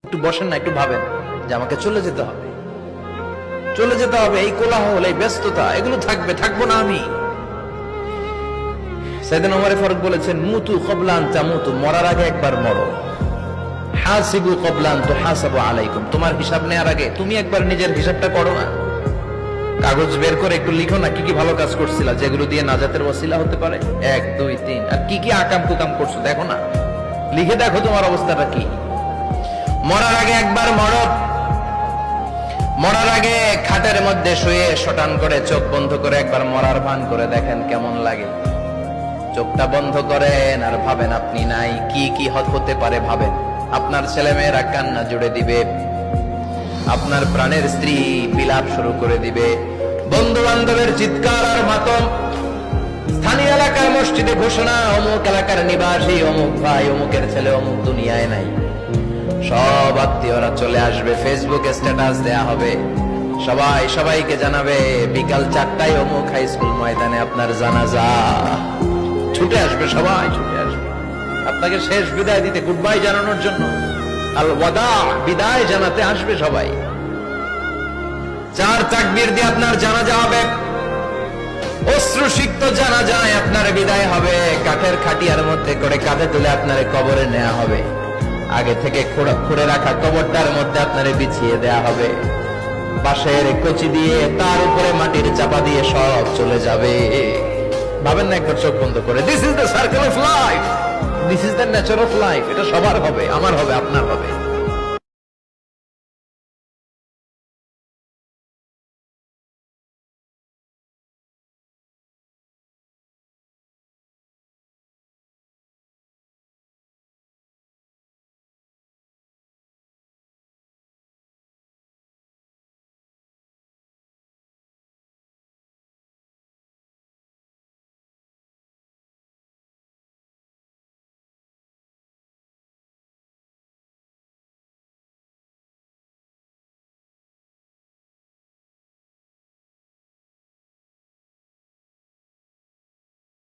একটু বসেন না, একটু ভাবেন যে আমাকে চলে যেতে হবে, চলে যেতে হবে। এই কোলাহল, এই ব্যস্ততা, এগুলো থাকবে, থাকবো না আমি। সাইয়েদনা ওমর ফারুক বলেছেন, মুতু ক্বাবলা আন তামুতু, মরার আগে একবার মরো। হাসিবু ক্বাবলা আন তুহাসাবু আলাইকুম, তোমার হিসাব নেওয়ার আগে তুমি একবার নিজের হিসাবটা করো না। কাগজ বের করে একটু লিখো না, কি কি ভালো কাজ করছিলা, যেগুলো দিয়ে নাজাতের ওসিলা হতে পারে। 1 2 3, আর কি কি আকাম কুকাম করছো দেখো না, লিখে দেখো তোমার অবস্থাটা কি। মরার আগে একবার মরো। মরার আগে খাটের মধ্যে শুয়ে শটান করে চোখ বন্ধ করে একবার মরার ভান করে দেখেন কেমন লাগে। চোখটা বন্ধ করেন আর ভাবেন আপনি নাই, কি কি হতে পারে ভাবেন। আপনার ছেলে মেয়েরা কান্না জুড়ে দিবে, আপনার প্রাণের স্ত্রী বিলাপ শুরু করে দিবে, বন্ধু বান্ধবের চিৎকার আর মাতম, স্থানীয় এলাকার মসজিদে ঘোষণা, অমুক এলাকার নিবাসী অমুক ভাই অমুকের ছেলে অমুক দুনিয়ায় নাই। সব আত্মীয়রা চলে আসবে, ফেসবুকে স্ট্যাটাস দেয়া হবে, সবাই সবাইকে জানাবে বিকাল 4টায় অমুক হাই স্কুল ময়দানে আপনার জানাজা। ছুটে আসবে, সবাই ছুটে আসবে আপনাকে শেষ বিদায় দিতে, গুড বাই জানানোর জন্য, আল ওয়াদা, বিদায় জানাতে আসবে সবাই। 4 তাকবীর দিয়ে আপনার জানাজা হবে, অশ্রুসিক্ত জানাজায় আপনার বিদায় হবে। কাঠের খাটিয়ার মধ্যে করে কাঁধে তুলে আপনার কবরে নেওয়া হবে, আগে থেকে খুঁড়ে রাখা কবরটার মধ্যে আপনারে বিছিয়ে দেয়া হবে, বাঁশের কচি দিয়ে তার উপরে মাটির চাপা দিয়ে সব চলে যাবে। ভাবেন না একবার চোখ বন্ধ করে, this is the circle of life, this is the nature of life. এটা সবার হবে, আমার হবে, আপনার হবে।